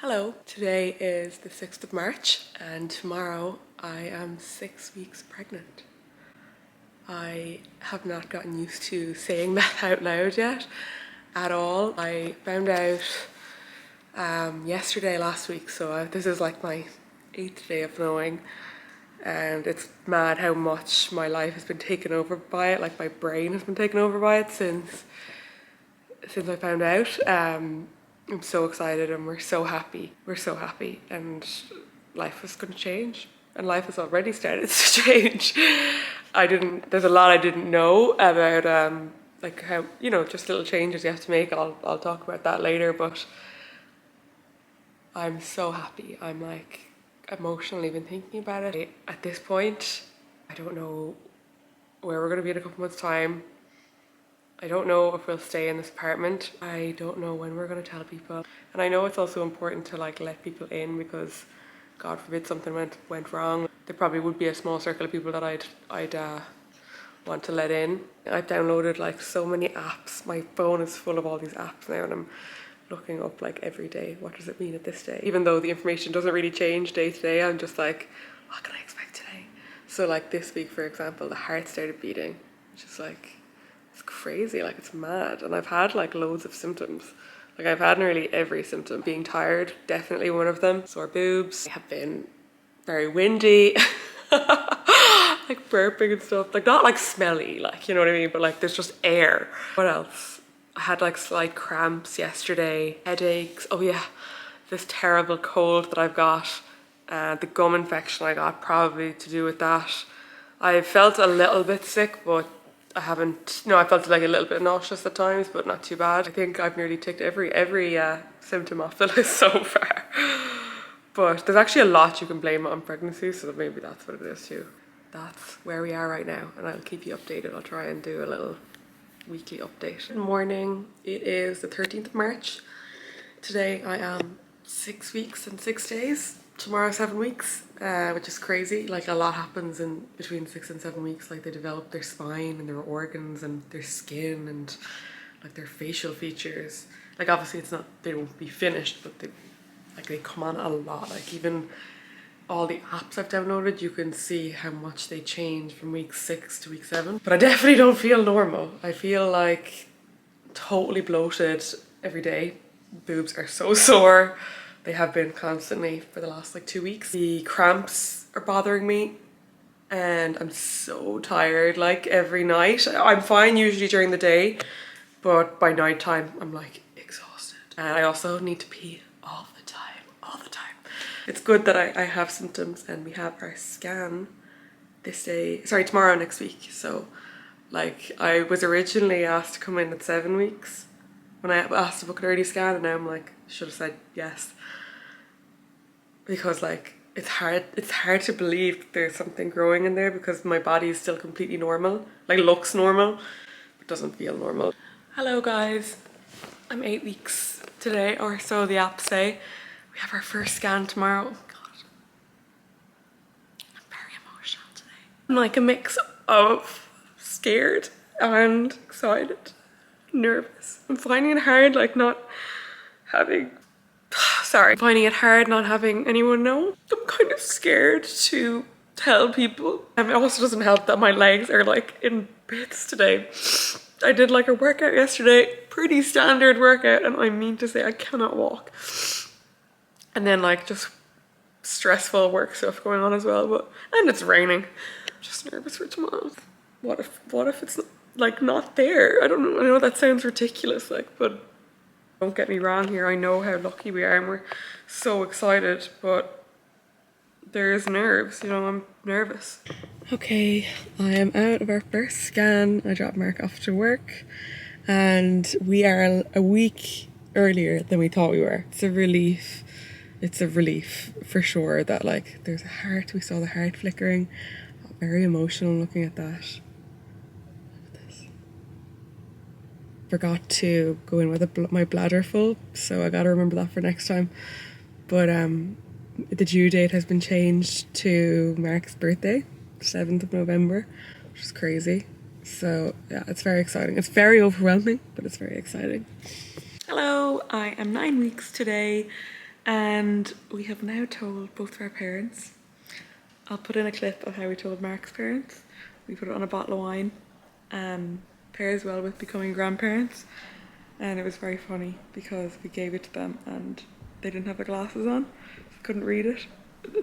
Hello, today is the 6th of March and tomorrow I am 6 weeks pregnant. I have not gotten used to saying that out loud yet at all. I found out yesterday last week, so this is like my 8th day of knowing, and it's mad how much my life has been taken over by it, like my brain has been taken over by it since I found out. I'm so excited and we're so happy. We're so happy and life is going to change, and life has already started to change. There's a lot I didn't know about like how, you know, just little changes you have to make. I'll talk about that later, but I'm so happy. I'm like emotionally been thinking about it. At this point, I don't know where we're going to be in a couple months' time. I don't know if we'll stay in this apartment. I don't know when we're going to tell people. And I know it's also important to like let people in because God forbid something went wrong. There probably would be a small circle of people that I'd want to let in. I've downloaded like so many apps. My phone is full of all these apps now and I'm looking up like every day, what does it mean at this day? Even though the information doesn't really change day to day, I'm just like, what can I expect today? So like this week, for example, the heart started beating, which is like, it's crazy, like it's mad. And I've had like loads of symptoms. Like I've had nearly every symptom. Being tired, definitely one of them. Sore boobs. I have been very windy. Like burping and stuff. Like not like smelly, like, you know what I mean? But like there's just air. What else? I had like slight cramps yesterday. Headaches. Oh yeah, this terrible cold that I've got. The gum infection I got, probably to do with that. I felt a little bit sick, but I felt like a little bit nauseous at times, but not too bad. I think I've nearly ticked every symptom off the list so far. But there's actually a lot you can blame on pregnancy, so maybe that's what it is too. That's where we are right now, and I'll keep you updated. I'll try and do a little weekly update. Good morning. It is the 13th of March. Today I am 6 weeks and 6 days. Tomorrow 7 weeks, which is crazy. Like a lot happens in between 6 and 7 weeks. Like they develop their spine and their organs and their skin and like their facial features. Like obviously they won't be finished, but they come on a lot. Like even all the apps I've downloaded, you can see how much they change from week 6 to week 7. But I definitely don't feel normal. I feel like totally bloated every day. Boobs are so sore. They have been constantly for the last like 2 weeks. The cramps are bothering me and I'm so tired like every night. I'm fine usually during the day, but by night time I'm like exhausted. And I also need to pee all the time. It's good that I have symptoms and we have our scan tomorrow next week. So like I was originally asked to come in at 7 weeks when I asked to book an early scan, and now I'm like, should have said yes. Because like it's hard to believe that there's something growing in there because my body is still completely normal, like looks normal, but doesn't feel normal. Hello guys, I'm 8 weeks today, or so the apps say. We have our first scan tomorrow. Oh God, I'm very emotional today. I'm like a mix of scared and excited, nervous. I'm finding it hard like not having finding it hard not having anyone know. I'm kind of scared to tell people. It also doesn't help that my legs are like in bits today. I did like a workout yesterday, pretty standard workout, and I mean to say I cannot walk. And then like just stressful work stuff going on as well, and it's raining. I'm just nervous for tomorrow. What if it's like not there? I don't know. I know that sounds ridiculous, like, but don't get me wrong here, I know how lucky we are and we're so excited, but there's nerves, you know, I'm nervous. Okay, I am out of our first scan. I dropped Mark off to work and we are a week earlier than we thought we were. It's a relief. It's a relief for sure that like there's a heart. We saw the heart flickering. Very emotional looking at that. Forgot to go in with my bladder full, so I gotta remember that for next time. But the due date has been changed to Mark's birthday, 7th of November, which is crazy. So yeah, it's very exciting. It's very overwhelming, but it's very exciting. Hello, I am 9 weeks today. And we have now told both of our parents. I'll put in a clip of how we told Mark's parents. We put it on a bottle of wine. Pairs well with becoming grandparents. And it was very funny because we gave it to them and they didn't have their glasses on, so couldn't read it.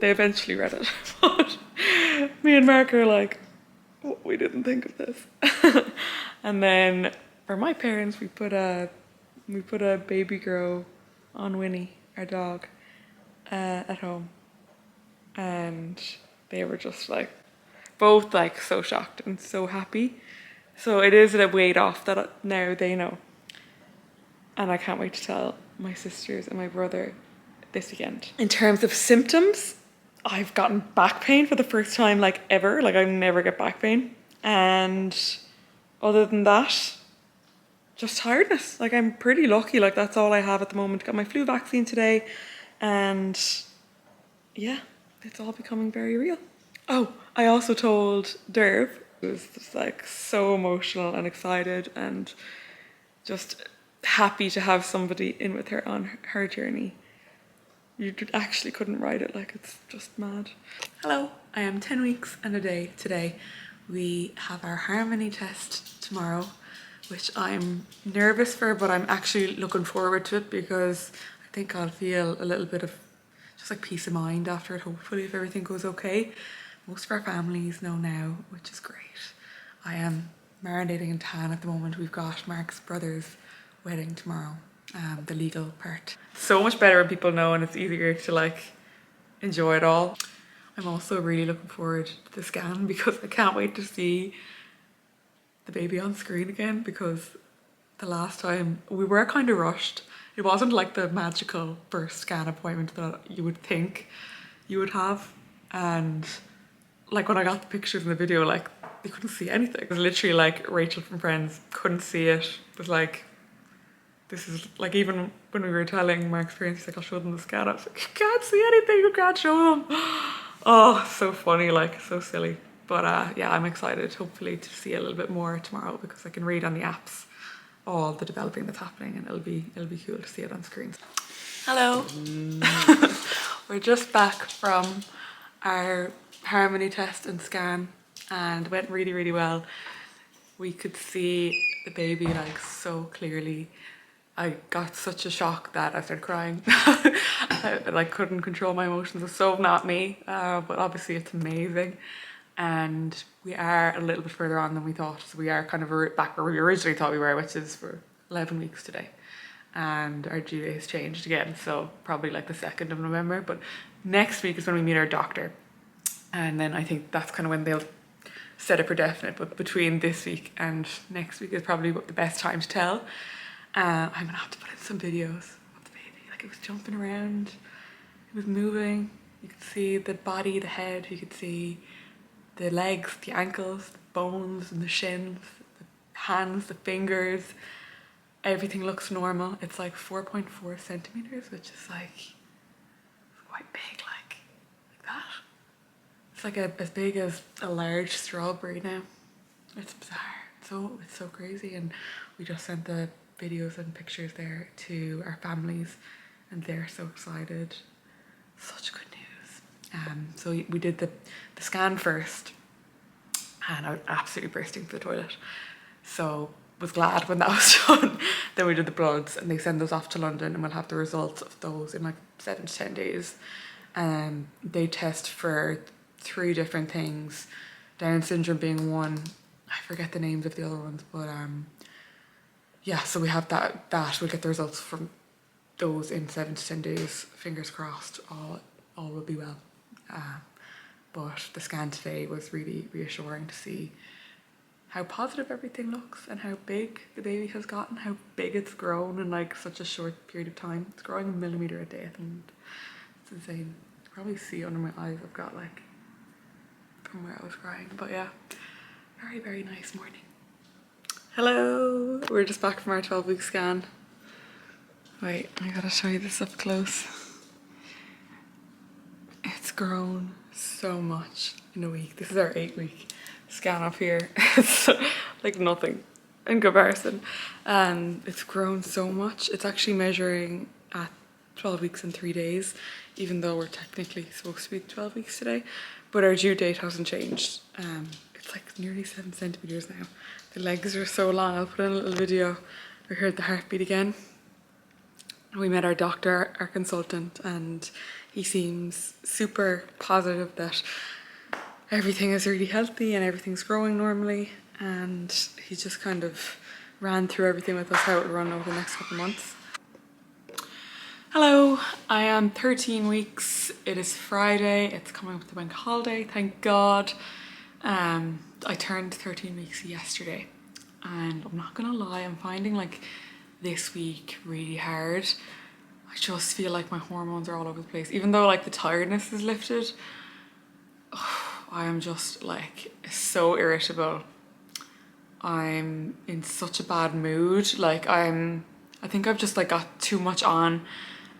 They eventually read it, but me and Mark are like, oh, we didn't think of this. And then for my parents, we put a baby girl on Winnie, our dog, at home, and they were just like both like so shocked and so happy. So it is a weight off that now they know. And I can't wait to tell my sisters and my brother this weekend. In terms of symptoms, I've gotten back pain for the first time like ever. Like I never get back pain. And other than that, just tiredness. Like I'm pretty lucky. Like that's all I have at the moment. Got my flu vaccine today. And yeah, it's all becoming very real. Oh, I also told Derv, who was just like so emotional and excited and just happy to have somebody in with her on her journey. You actually couldn't write it, like it's just mad. Hello, I am 10 weeks and a day today. We have our harmony test tomorrow, which I'm nervous for, but I'm actually looking forward to it because I think I'll feel a little bit of just like peace of mind after it, hopefully, if everything goes okay. Most of our families know now, which is great. I am marinating in tan at the moment. We've got Mark's brother's wedding tomorrow, the legal part. So much better when people know and it's easier to like enjoy it all. I'm also really looking forward to the scan because I can't wait to see the baby on screen again, because the last time we were kind of rushed. It wasn't like the magical first scan appointment that you would think you would have, and like when I got the pictures in the video, like they couldn't see anything. It was literally like Rachel from Friends couldn't see it. It was like, this is like, even when we were telling Mark's parents, he's like, I'll show them the scan. I was like, you can't see anything, you can't show them. Oh, so funny, like so silly. But yeah, I'm excited hopefully to see a little bit more tomorrow because I can read on the apps all the developing that's happening, and it'll be cool to see it on screen. Hello. We're just back from our harmony test and scan and it went really, really well. We could see the baby like so clearly. I got such a shock that I started crying. I like couldn't control my emotions. It's so not me, but obviously it's amazing. And we are a little bit further on than we thought. So we are kind of back where we originally thought we were, which is for 11 weeks today. And our due date has changed again, so probably like the 2nd of November. But next week is when we meet our doctor. And then I think that's kind of when they'll set it for definite. But between this week and next week is probably the best time to tell. I'm gonna have to put in some videos of the baby. Like it was jumping around, it was moving. You could see the body, the head, you could see the legs, the ankles, the bones and the shins, the hands, the fingers. Everything looks normal. It's like 4.4 centimeters, which is like quite big, like that. It's like as big as a large strawberry now. It's bizarre. It's so crazy. And we just sent the videos and pictures there to our families and they're so excited. Such good news. So we did the scan first and I was absolutely bursting to the toilet. So was glad when that was done. Then we did the bloods and they send those off to London and we'll have the results of those in like 7 to 10 days. They test for 3 different things, Down syndrome being one. I forget the names of the other ones, but yeah, so we have that we'll get the results from those in 7 to 10 days. Fingers crossed, all will be well. But the scan today was really reassuring to see how positive everything looks and how big the baby has gotten, how big it's grown in like such a short period of time. It's growing a millimetre a day, I think. It's insane. You can probably see under my eyes I've got like from where I was crying. But yeah, very, very nice morning. Hello, we're just back from our 12-week scan. Wait, I gotta show you this up close. It's grown so much in a week. This is our 8-week scan up here. It's like nothing in comparison. And it's grown so much. It's actually measuring at 12 weeks and 3 days, even though we're technically supposed to be 12 weeks today, but our due date hasn't changed. It's like nearly 7 centimeters now. The legs are so long. I'll put in a little video. We heard the heartbeat again. We met our doctor, our consultant, and he seems super positive that everything is really healthy and everything's growing normally, and he just kind of ran through everything with us, how it would run over the next couple of months. Hello, I am 13 weeks. It is Friday. It's coming up to the bank holiday, thank God. I turned 13 weeks yesterday, and I'm not gonna lie, I'm finding like this week really hard. I just feel like my hormones are all over the place. Even though like the tiredness is lifted, I am just like so irritable. I'm in such a bad mood. Like I think I've just like got too much on,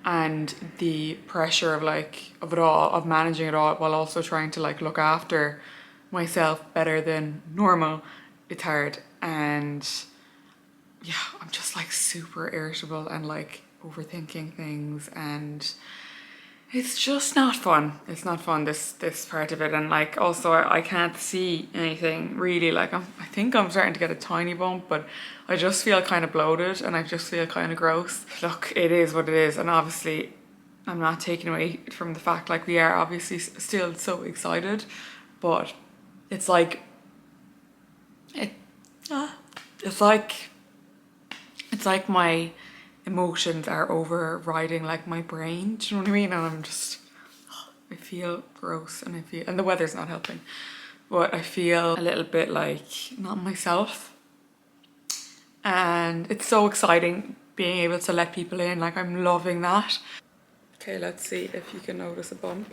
and the pressure of it all, of managing it all while also trying to like look after myself better than normal, it's hard. And yeah, I'm just like super irritable and like overthinking things, and it's just not fun. It's not fun, this part of it. And like also I can't see anything really. Like I think I'm starting to get a tiny bump, but I just feel kind of bloated and I just feel kind of gross. Look, it is what it is, and obviously I'm not taking away from the fact like we are obviously still so excited, but it's like it's like my emotions are overriding like my brain, do you know what I mean? And I feel gross, and and the weather's not helping, but I feel a little bit like not myself. And it's so exciting being able to let people in, like I'm loving that. Okay, let's see if you can notice a bump.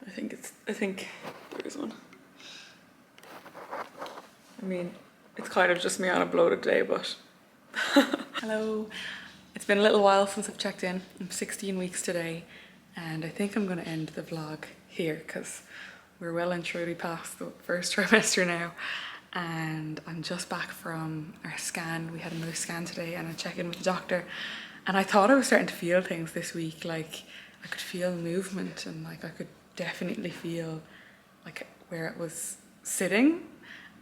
I think there's one. I mean, it's kind of just me on a bloated day, but hello. It's been a little while since I've checked in. I'm 16 weeks today, and I think I'm going to end the vlog here because we're well and truly past the first trimester now, and I'm just back from our scan. We had another scan today and a check-in with the doctor, and I thought I was starting to feel things this week. Like I could feel movement, and like I could definitely feel like where it was sitting.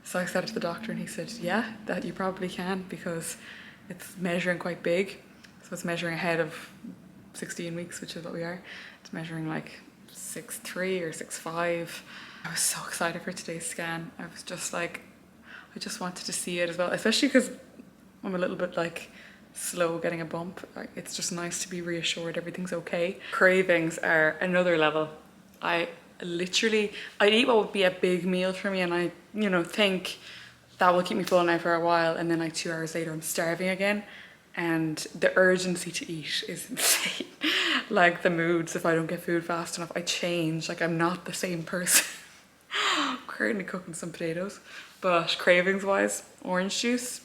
So I said it to the doctor, and he said, yeah, that you probably can, because it's measuring quite big. So it's measuring ahead of 16 weeks, which is what we are. It's measuring like 6'3" or 6'5". I was so excited for today's scan. I was just like, I just wanted to see it as well, especially because I'm a little bit like slow getting a bump. It's just nice to be reassured everything's okay. Cravings are another level. I eat what would be a big meal for me, and I, think that will keep me full now for a while, and then like 2 hours later I'm starving again, and the urgency to eat is insane. Like the moods, if I don't get food fast enough, I change. Like I'm not the same person. I'm currently cooking some potatoes, but cravings wise, orange juice,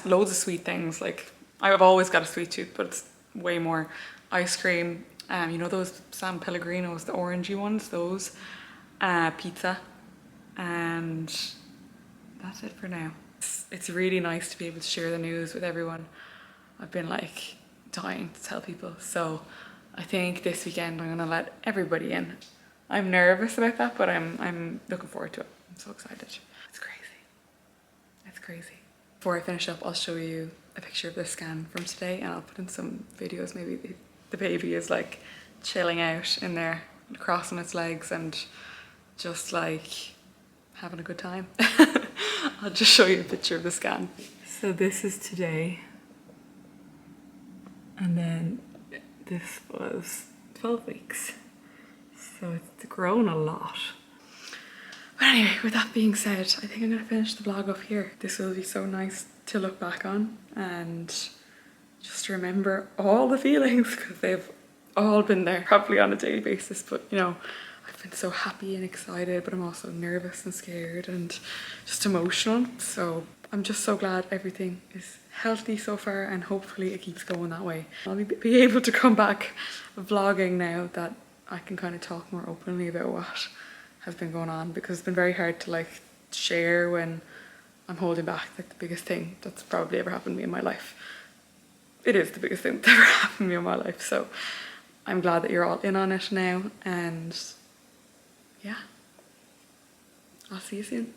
loads of sweet things. Like I've always got a sweet tooth, but it's way more. Ice cream, those San Pellegrinos, the orangey ones, those, pizza, and that's it for now. It's really nice to be able to share the news with everyone. I've been like dying to tell people, so I think this weekend I'm gonna let everybody in. I'm nervous about that, but I'm looking forward to it. I'm so excited. It's crazy. It's crazy. Before I finish up, I'll show you a picture of the scan from today, and I'll put in some videos. Maybe the baby is like chilling out in there, crossing its legs and just like having a good time. I'll just show you a picture of the scan. So this is today, and then this was 12 weeks. So it's grown a lot. But anyway, with that being said, I think I'm gonna finish the vlog up here. This will be so nice to look back on and just remember all the feelings, because they've all been there, probably on a daily basis. But I've been so happy and excited, but I'm also nervous and scared and just emotional. So I'm just so glad everything is healthy so far, and hopefully it keeps going that way. I'll be able to come back vlogging now that I can kind of talk more openly about what has been going on, because it's been very hard to like share when I'm holding back. Like the biggest thing that's probably ever happened to me in my life. it is the biggest thing that's ever happened to me in my life. So I'm glad that you're all in on it now, and yeah, I'll see you soon.